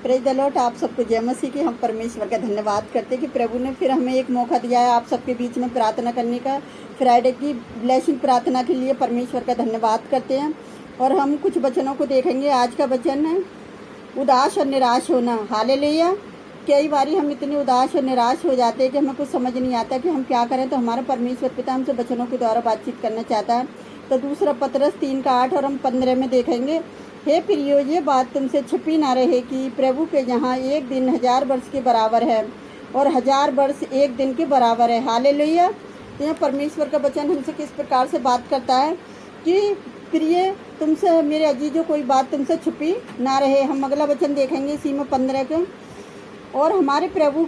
Praise the Lord. आप सबको जय मसीह की। हम परमेश्वर का धन्यवाद करते हैं कि प्रभु ने फिर हमें एक मौका दिया है आप सबके बीच में प्रार्थना करने का। फ्राइडे की ब्लेसिंग प्रार्थना के लिए परमेश्वर का धन्यवाद करते हैं। और हम कुछ वचनों को देखेंगे। आज का वचन है उदास और निराश होना। हालेलुया। कई बारी हम इतने उदास और निराश हो जाते हैं कि हमें कुछ समझ नहीं आता कि हम क्या करें। तो हमारा परमेश्वर पिता हमसे वचनों के द्वारा बातचीत करना चाहता है। तो दूसरा पतरस 3:8 और हम 15 में देखेंगे। हे प्रियो, ये बात तुमसे छिपी ना रहे कि प्रभु के यहाँ एक दिन 1000 वर्ष के बराबर है और 1000 वर्ष एक दिन के बराबर है। हालेलुया। तो यह परमेश्वर का वचन हमसे किस प्रकार से बात करता है कि प्रिय, तुमसे मेरे अजीजों कोई बात तुमसे छुपी ना रहे। हम अगला वचन देखेंगे इसी में 15 के। और हमारे प्रभु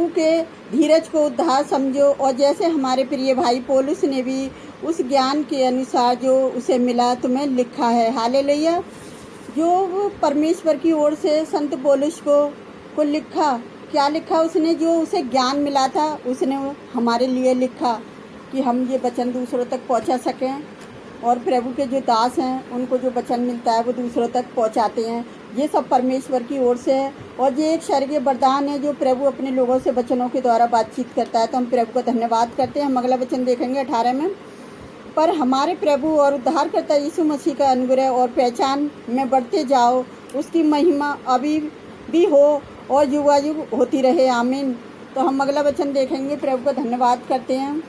के धीरज को उद्धार समझो। और जैसे हमारे प्रिय भाई पौलुस ने भी उस ज्ञान के अनुसार जो उसे मिला तुम्हें लिखा है। हालेलुया। जो परमेश्वर की ओर से संत पौलुस को लिखा, क्या लिखा उसने? जो उसे ज्ञान मिला था उसने हमारे लिए लिखा कि हम ये वचन दूसरों तक पहुंचा सकें। और प्रभु के जो दास हैं उनको जो वचन मिलता है वो दूसरों तक पहुंचाते हैं। ये सब परमेश्वर की ओर से है और ये एक स्वर्गीय वरदान है जो प्रभु अपने लोगों से वचनों के द्वारा बातचीत करता है। तो हम प्रभु का धन्यवाद करते हैं। हम अगला वचन देखेंगे 18 में। पर हमारे प्रभु और उद्धारकर्ता यीशु मसीह का अनुग्रह और पहचान में बढ़ते जाओ। उसकी महिमा अभी भी हो और युगायुग होती रहे। आमीन। तो हम अगला वचन देखेंगे। प्रभु का धन्यवाद करते हैं।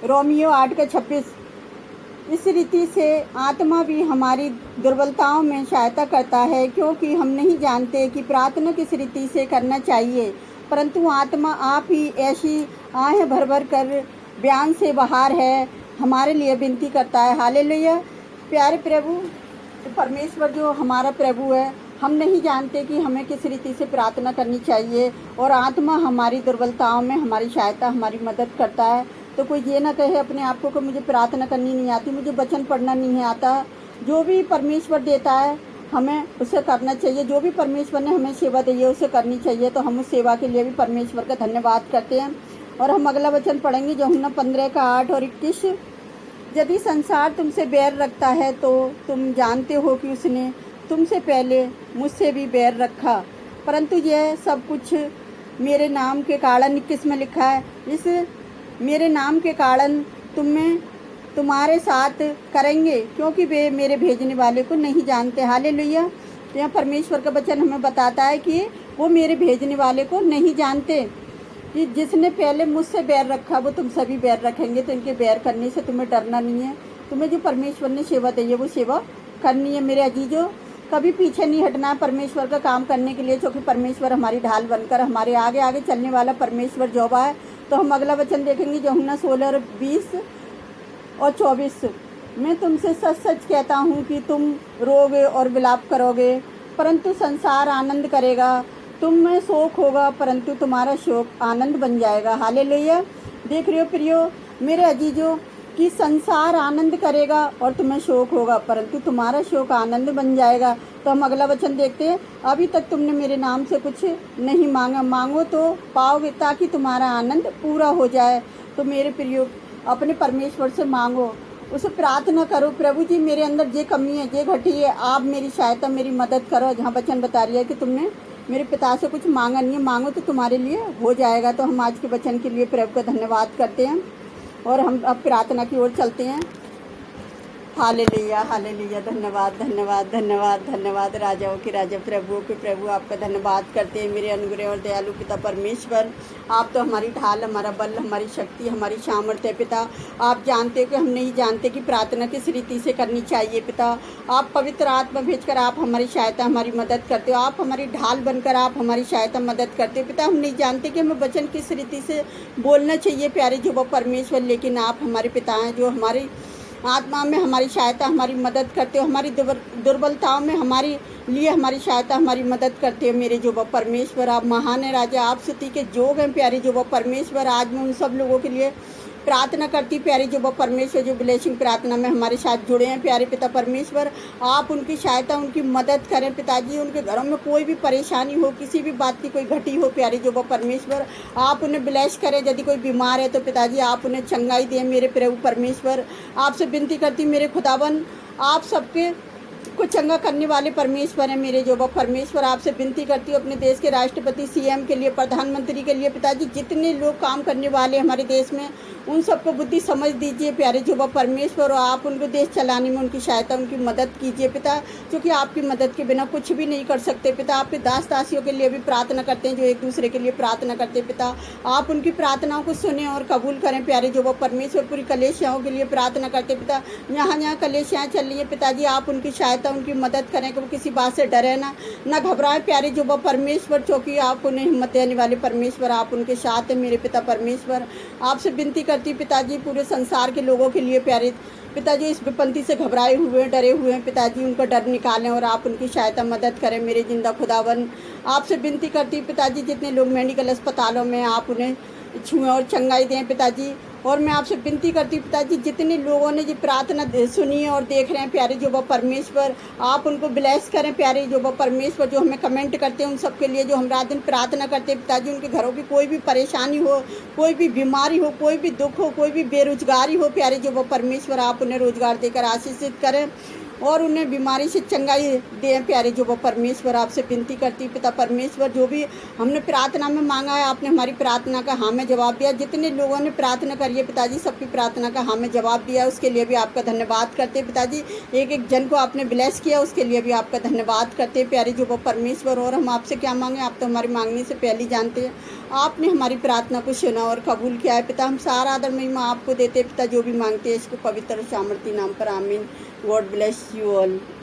रोमियो 8:26। इस रीति से आत्मा भी हमारी दुर्बलताओं में सहायता करता है, क्योंकि हम नहीं जानते कि प्रार्थना किस रीति से करना चाहिए, परंतु आत्मा आप ही ऐसी आहें भर भर कर बयान से बाहर है हमारे लिए विनती करता है। हालेलुया। प्यारे प्रभु परमेश्वर जो हमारा प्रभु है, हम नहीं जानते कि हमें किस रीति से प्रार्थना करनी चाहिए और आत्मा हमारी दुर्बलताओं में हमारी सहायता, हमारी मदद करता है। तो कोई ये ना कहे अपने आप को कि मुझे प्रार्थना करनी नहीं आती, मुझे वचन पढ़ना नहीं आता। जो भी परमेश्वर देता है हमें उसे करना चाहिए। जो भी परमेश्वर ने हमें सेवा दी है उसे करनी चाहिए। तो हम उस सेवा के लिए भी परमेश्वर का धन्यवाद करते हैं। और हम अगला वचन पढ़ेंगे यूहन्ना 15:8 और 21। यदि संसार तुमसे बैर रखता है तो तुम जानते हो कि उसने तुमसे पहले मुझसे भी बैर रखा, परंतु यह सब कुछ मेरे नाम के कारण, किस में लिखा है? इस मेरे नाम के कारण तुम्हारे साथ करेंगे, क्योंकि वे मेरे भेजने वाले को नहीं जानते। हालेलुया। यह परमेश्वर का वचन हमें बताता है कि वो मेरे भेजने वाले को नहीं जानते। कि जिसने पहले मुझसे बैर रखा वो तुम सभी बैर रखेंगे। तो इनके बैर करने से तुम्हें डरना नहीं है। तुम्हें जो परमेश्वर ने सेवा दी है वो सेवा करनी है। मेरे अजीजों, कभी पीछे नहीं हटना है परमेश्वर का काम करने के लिए, क्योंकि परमेश्वर हमारी ढाल बनकर हमारे आगे आगे चलने वाला परमेश्वर जोबा है। तो हम अगला वचन देखेंगे यूहन्ना 16:20 और 24। मैं तुमसे सच सच कहता हूँ कि तुम रोगे और विलाप करोगे, परंतु संसार आनंद करेगा। तुम में शोक होगा, परंतु तुम्हारा शोक आनंद बन जाएगा। हालेलुया। देख रहे हो प्रियो मेरे अजीजों कि संसार आनंद करेगा और तुम्हें शोक होगा, परंतु तुम्हारा शोक आनंद बन जाएगा। तो हम अगला वचन देखते हैं। अभी तक तुमने मेरे नाम से कुछ नहीं मांगा, मांगो तो पाओगे, ताकि तुम्हारा आनंद पूरा हो जाए। तो मेरे प्रियो अपने परमेश्वर से मांगो, उसे प्रार्थना करो। प्रभु जी मेरे अंदर ये कमी है, ये घटी है, आप मेरी सहायता, मेरी मदद करो। जहाँ वचन बता रही है कि तुमने मेरे पिता से कुछ मांगा नहीं है, मांगो तो तुम्हारे लिए हो जाएगा। तो हम आज के वचन के लिए प्रभु का धन्यवाद करते हैं और हम अब प्रार्थना की ओर चलते हैं। Hallelujah, hallelujah. धन्यवाद, धन्यवाद, धन्यवाद, धन्यवाद। राजाओं के राजा, प्रभुओं के प्रभु, आपका धन्यवाद करते हैं मेरे अनुग्रह और दयालु पिता परमेश्वर। आप तो हमारी ढाल, हमारा बल, हमारी शक्ति, हमारी सामर्थ्य है पिता। आप जानते हो कि हम नहीं जानते कि प्रार्थना किस रीति से करनी चाहिए पिता। आप पवित्र आत्मा भेजकर आप हमारी सहायता, हमारी मदद करते हो। आप हमारी ढाल बनकर आप हमारी सहायता, मदद करते हो पिता। हम नहीं जानते कि हमें वचन किस रीति से बोलना चाहिए प्यारे जो वो परमेश्वर, लेकिन आप हमारे पिता हैं जो हमारी आत्मा में हमारी सहायता, हमारी मदद करते हो। हमारी दुर्बलताओं में हमारी लिए हमारी सहायता, हमारी मदद करते हो मेरे जो वो परमेश्वर। आप महान है राजा, आप स्तुति के जोग हैं प्यारे जो वो परमेश्वर। आज मैं उन सब लोगों के लिए प्रार्थना करती प्यारे जो परमेश्वर जो ब्लेसिंग प्रार्थना में हमारे साथ जुड़े हैं। प्यारे पिता परमेश्वर, आप उनकी सहायता उनकी मदद करें पिताजी। उनके घरों में कोई भी परेशानी हो, किसी भी बात की कोई घटी हो, प्यारे जो परमेश्वर आप उन्हें ब्लेस करें। यदि कोई बीमार है तो पिताजी आप उन्हें चंगाई दें मेरे प्रभु परमेश्वर। आपसे विनती करती मेरे खुदावन, आप सबके को चंगा करने वाले परमेश्वर हैं मेरे जो परमेश्वर। आपसे विनती करती हूँ अपने देश के राष्ट्रपति, सीएम के लिए, प्रधानमंत्री के लिए पिताजी, जितने लोग काम करने वाले हमारे देश में, उन सबको बुद्धि समझ दीजिए प्यारे जो परमेश्वर। और आप उनको देश चलाने में उनकी सहायता उनकी मदद कीजिए पिता, क्योंकि आपकी मदद के बिना कुछ भी नहीं कर सकते पिता। आपके दास दासियों के लिए भी प्रार्थना करते हैं जो एक दूसरे के लिए प्रार्थना करते हैं पिता। आप उनकी प्रार्थनाओं को सुने और कबूल करें प्यारे जो परमेश्वर। पूरी कलेशियाओं के लिए प्रार्थना करते पिता, जहाँ जहाँ कलेशियाँ चल रही है पिताजी, आप उनकी सहायता उनकी मदद करें कि वो किसी बात से डरे ना घबराएं प्यारे जो परमेश्वर, क्योंकि आप उन्हें हिम्मत देने वाले परमेश्वर, आप उनके साथ हैं मेरे पिता परमेश्वर। आपसे विनती करती पिताजी पूरे संसार के लोगों के लिए प्यारे पिताजी, इस विपत्ति से घबराए हुए डरे हुए हैं पिताजी, उनका डर निकालें और आप उनकी सहायता मदद करें मेरे जिंदा खुदावन। आपसे विनती करती पिताजी, जितने लोग मेडिकल अस्पतालों में, आप उन्हें छुएं और चंगाई दें पिताजी। और मैं आपसे विनती करती हूँ पिताजी, जितने लोगों ने ये प्रार्थना सुनी है और देख रहे हैं प्यारे जो परमेश्वर, आप उनको ब्लेस करें प्यारे जो परमेश्वर। जो हमें कमेंट करते हैं उन सब के लिए, जो हम रात दिन प्रार्थना करते हैं पिताजी, उनके घरों की कोई भी परेशानी हो, कोई भी बीमारी हो, कोई भी दुख हो, कोई भी बेरोजगारी हो प्यारे जो परमेश्वर, आप उन्हें रोजगार देकर आशीषित करें और उन्हें बीमारी से चंगाई दें प्यारे जो परमेश्वर। आपसे विनती करती पिता परमेश्वर, जो भी हमने प्रार्थना में मांगा है, आपने हमारी प्रार्थना का हाँ में जवाब दिया। जितने लोगों ने प्रार्थना करी है पिताजी, सबकी प्रार्थना का हाँ में जवाब दिया, उसके लिए भी आपका धन्यवाद करते पिताजी। एक एक जन को आपने ब्लेस किया, उसके लिए भी आपका धन्यवाद करते प्यारे जो परमेश्वर। और हम आपसे क्या मांगे, आप तो हमारी मांगने से पहले जानते हैं। आपने हमारी प्रार्थना को सुना और कबूल किया है पिता। हम सारा आदर महिमा आपको देते पिता, जो भी मांगते हैं इसको पवित्र सामर्थी नाम पर, आमीन। God bless you all.